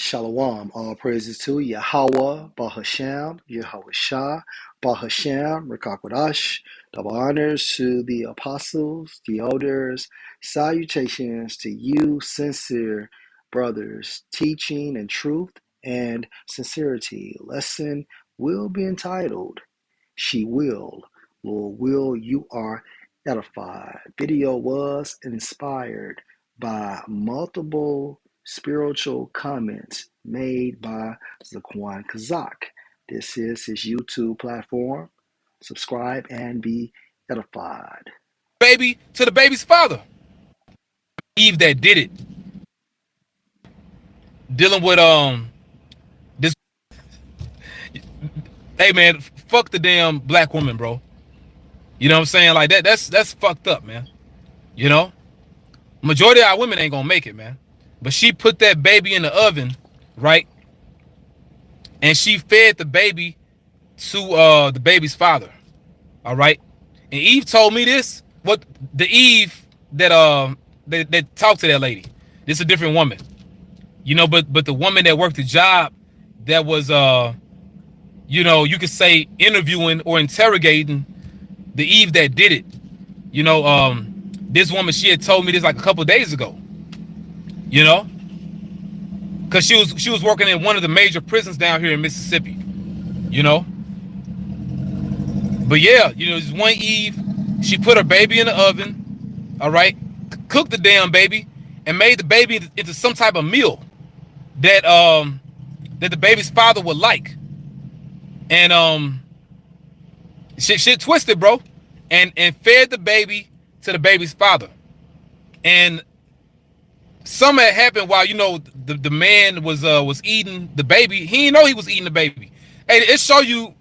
Shalom, all praises to Yahweh, Bahasham, Yahweh Shah, Bahasham, Rakakwadash. Double honors to the apostles, the elders. Salutations to you, sincere brothers, teaching and truth and sincerity. Lesson will be entitled, She Will, Lord Will, You Are Edified. Video was inspired by multiple spiritual comments made by Zaquan Kazak. This is his YouTube platform. Subscribe and be edified. Baby to the baby's father. Eve that did it. Dealing with this. Hey man, fuck the damn black woman, bro. You know what I'm saying? Like that's fucked up, man. You know? Majority of our women ain't gonna make it, man. But she put that baby in the oven, right? And she fed the baby to the baby's father. All right. And Eve told me this. What the Eve that talked to that lady. This is a different woman. You know, but the woman that worked the job that was you could say interviewing or interrogating the Eve that did it. You know, this woman, she had told me this like a couple of days ago. You know, because she was working in one of the major prisons down here in Mississippi. You know, but yeah, this one Eve, she put her baby in the oven. All right, cooked the damn baby and made the baby into some type of meal that that the baby's father would like. And shit twisted, bro, and fed the baby to the baby's father. And something had happened while the man was eating the baby. He didn't know he was eating the baby. Hey, it show you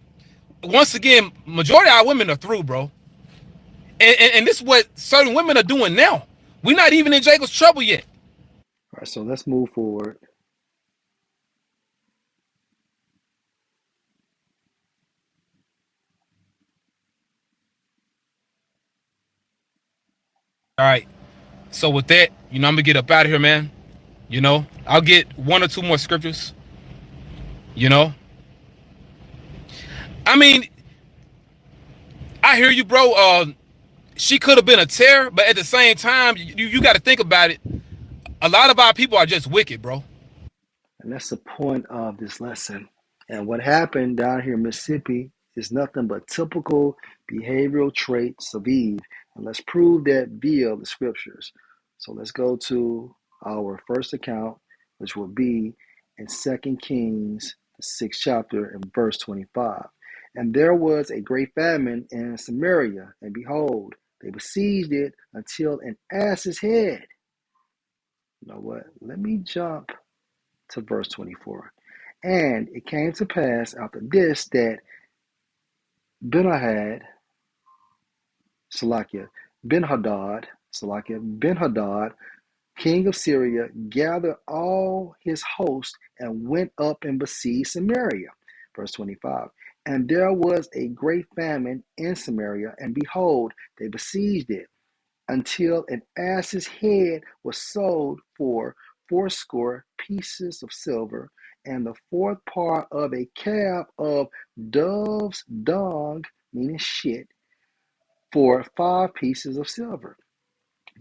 once again, majority of our women are through, bro. And this is what certain women are doing now. We're not even in Jacob's trouble yet. All right, so let's move forward. All right. So with that, I'm gonna get up out of here, man. I'll get one or two more scriptures. You know, I mean, I hear you, bro. She could have been a terror, but at the same time, you got to think about it. A lot of our people are just wicked, bro. And that's the point of this lesson. And what happened down here in Mississippi is nothing but typical behavioral traits of Eve. And let's prove that via the scriptures. So let's go to our first account, which will be in 2 Kings, the 6th chapter, and verse 25. And there was a great famine in Samaria, and behold, they besieged it until an ass's head. You know what? Let me jump to verse 24. And it came to pass after this that Benhadad, Salakia, Ben-Hadad, king of Syria, gathered all his host and went up and besieged Samaria. Verse 25. And there was a great famine in Samaria, and behold, they besieged it, until an ass's head was sold for fourscore pieces of silver, and the fourth part of a cab of dove's dung, meaning shit, for 5 pieces of silver.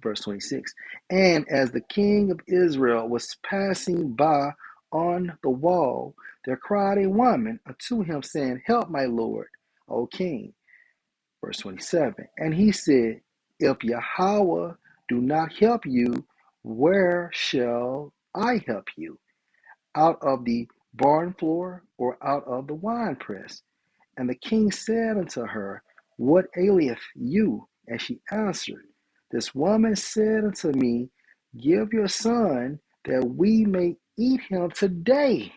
Verse 26. And as the king of Israel was passing by on the wall, there cried a woman unto him, saying, Help, my lord, O king. Verse 27. And he said, If Yahweh do not help you, where shall I help you? Out of the barn floor or out of the winepress? And the king said unto her, What aileth you? And she answered, This woman said unto me, Give your son, that we may eat him today,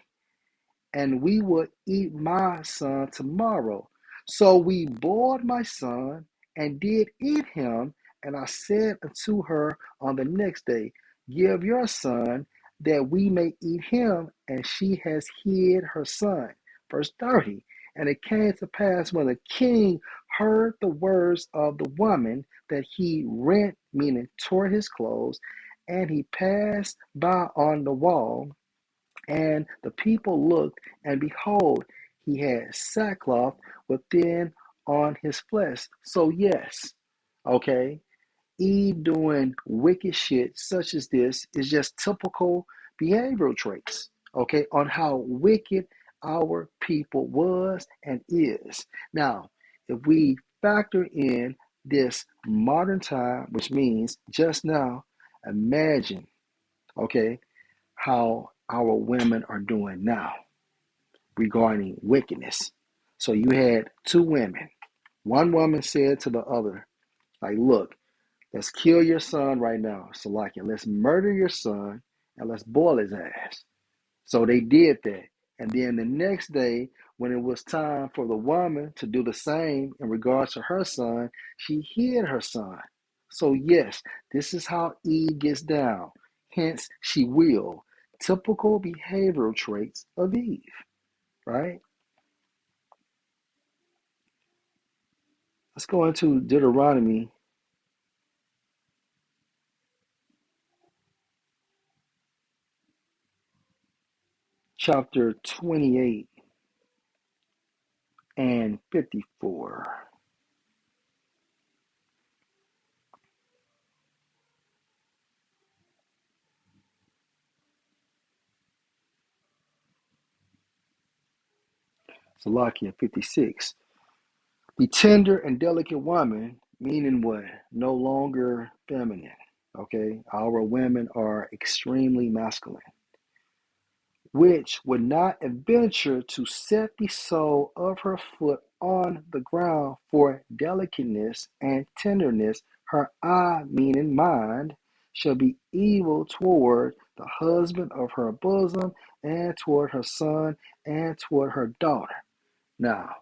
and we will eat my son tomorrow. So we boiled my son and did eat him. And I said unto her on the next day, Give your son, that we may eat him. And she has hid her son. Verse 30. And it came to pass when the king heard the words of the woman, that he rent, meaning tore his clothes, and he passed by on the wall. And the people looked, and behold, he had sackcloth within on his flesh. So, yes, okay, Eve doing wicked shit such as this is just typical behavioral traits, okay, on how wicked our people was and is. Now, if we factor in this modern time, which means just now, imagine, okay, how our women are doing now regarding wickedness. So you had two women. One woman said to the other, like, look, let's kill your son right now, Salakia. Let's murder your son and let's boil his ass. So they did that. And then the next day, when it was time for the woman to do the same in regards to her son, she hid her son. So, yes, this is how Eve gets down. Hence, she will. Typical behavioral traits of Eve, right? Let's go into Deuteronomy chapter 28 and 54. Salakia 56. The tender and delicate woman, meaning what? No longer feminine. Okay? Our women are extremely masculine, which would not adventure to set the sole of her foot on the ground for delicateness and tenderness. Her eye, meaning mind, shall be evil toward the husband of her bosom, and toward her son, and toward her daughter. Now,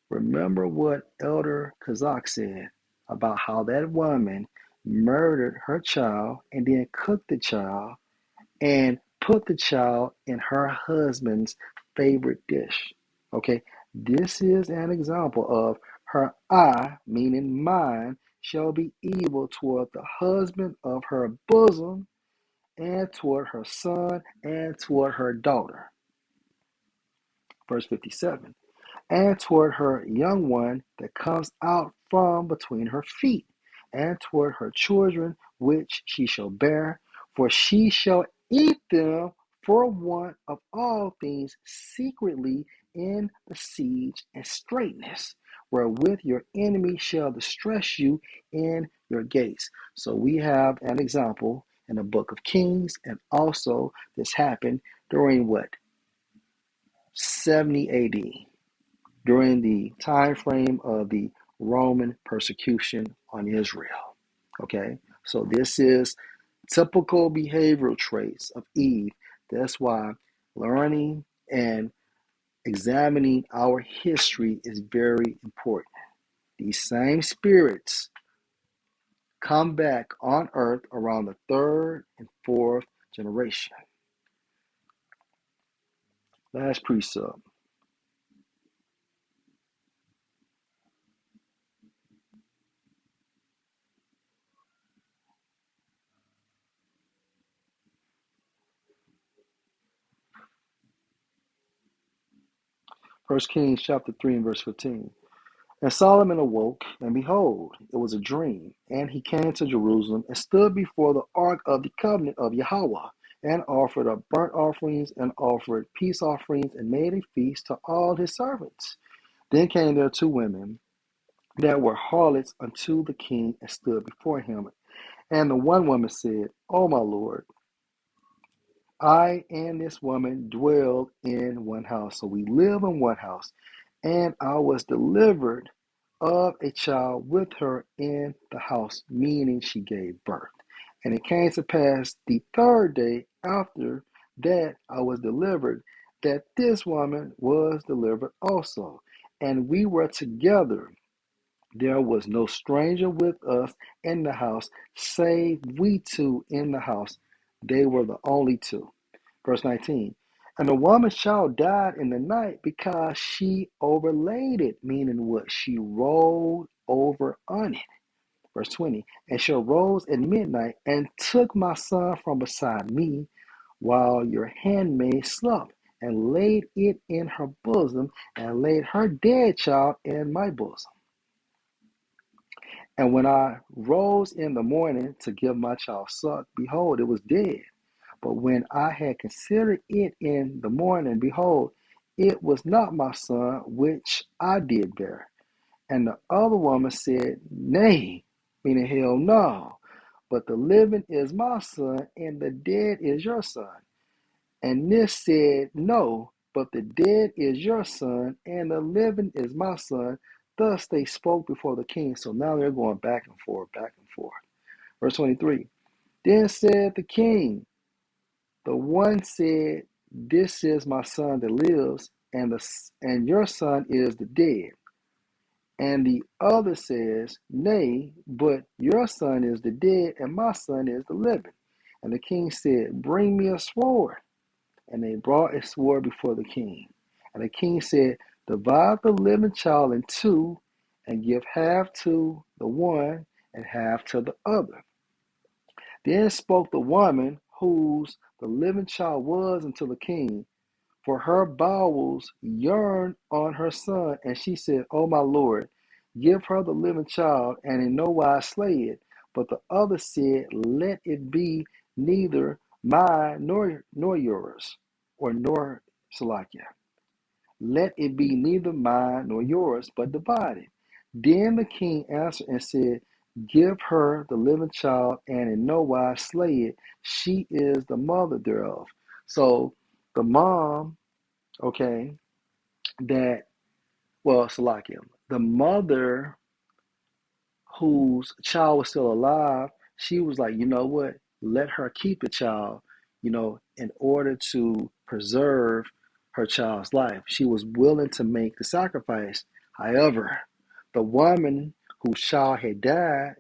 remember what Elder Kazak said about how that woman murdered her child and then cooked the child and put the child in her husband's favorite dish. Okay, this is an example of her eye, meaning mind, shall be evil toward the husband of her bosom and toward her son and toward her daughter. Verse 57. And toward her young one that comes out from between her feet, and toward her children which she shall bear, for she shall eat them for want of all things secretly in the siege and straitness, wherewith your enemy shall distress you in your gates. So we have an example in the book of Kings, and also this happened during what? 70 AD, during the time frame of the Roman persecution on Israel. Okay, so this is typical behavioral traits of Eve. That's why learning and examining our history is very important. These same spirits come back on earth around the third and fourth generation. Last precept. 1 Kings chapter 3 and verse 15. And Solomon awoke, and behold, it was a dream. And he came to Jerusalem, and stood before the ark of the covenant of Yahweh, and offered up burnt offerings, and offered peace offerings, and made a feast to all his servants. Then came there two women that were harlots unto the king, and stood before him. And the one woman said, O my lord, I and this woman dwell in one house. So we live in one house. And I was delivered of a child with her in the house, meaning she gave birth. And it came to pass the third day after that I was delivered, that this woman was delivered also. And we were together. There was no stranger with us in the house, save we two in the house. They were the only two. Verse 19. And the woman's child died in the night because she overlaid it, meaning what? She rolled over on it. Verse 20. And she arose at midnight and took my son from beside me, while your handmaid slept, and laid it in her bosom, and laid her dead child in my bosom. And when I rose in the morning to give my child suck, behold, it was dead. But when I had considered it in the morning, behold, it was not my son which I did bear. And the other woman said, Nay, meaning hell no. But the living is my son, and the dead is your son. And this said, No, but the dead is your son, and the living is my son. Thus they spoke before the king. So now they're going back and forth, back and forth. Verse 23. Then said the king, the one said, This is my son that lives, and your son is the dead. And the other says, Nay, but your son is the dead, and my son is the living. And the king said, Bring me a sword. And they brought a sword before the king. And the king said, Divide the living child in two, and give half to the one and half to the other. Then spoke the woman whose the living child was unto the king, for her bowels yearned on her son. And she said, O my lord, give her the living child, and in no wise slay it. But the other said, Let it be neither mine nor yours, or nor Salakia. Let it be neither mine nor yours, but divided. Then the king answered and said, Give her the living child, and in no wise slay it. She is the mother thereof. So the mom, okay, Salakia, the mother whose child was still alive, she was like, you know what? Let her keep the child, in order to preserve her child's life. She was willing to make the sacrifice. However, the woman whose child had died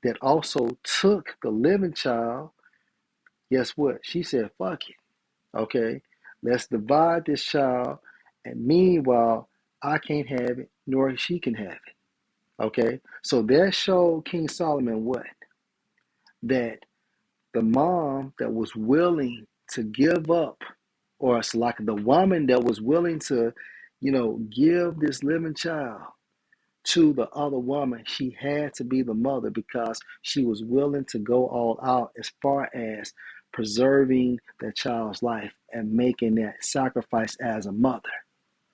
that also took the living child, guess what? She said, fuck it. Okay, let's divide this child. And meanwhile, I can't have it, nor she can have it. Okay, so that showed King Solomon what? That the mom that was willing to give up, or it's like the woman that was willing to, give this living child to the other woman, she had to be the mother because she was willing to go all out as far as preserving that child's life and making that sacrifice as a mother.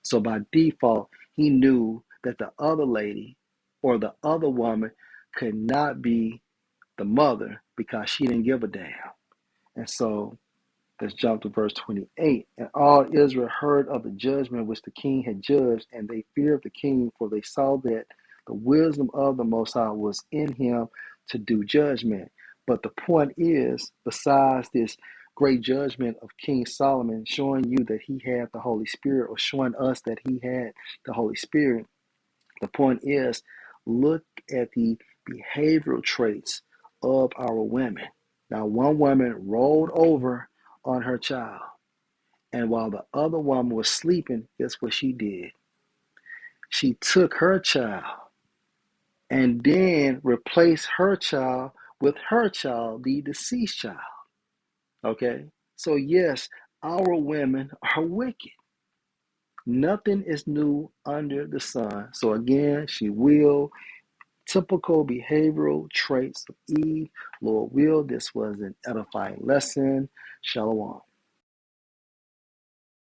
So by default, he knew that the other lady or the other woman could not be the mother because she didn't give a damn. And so let's jump to verse 28. And all Israel heard of the judgment which the king had judged, and they feared the king, for they saw that the wisdom of the Most High was in him to do judgment. But the point is, besides this great judgment of King Solomon showing you that he had the Holy Spirit, or showing us that he had the Holy Spirit, the point is, look at the behavioral traits of our women. Now, one woman rolled over on her child, and while the other woman was sleeping, guess what she did? She took her child and then replaced her child with her child, the deceased child. Okay? So, yes, our women are wicked. Nothing is new under the sun. So, again, she will. Typical behavioral traits of Eve. Lord will, this was an edifying lesson. Shalom.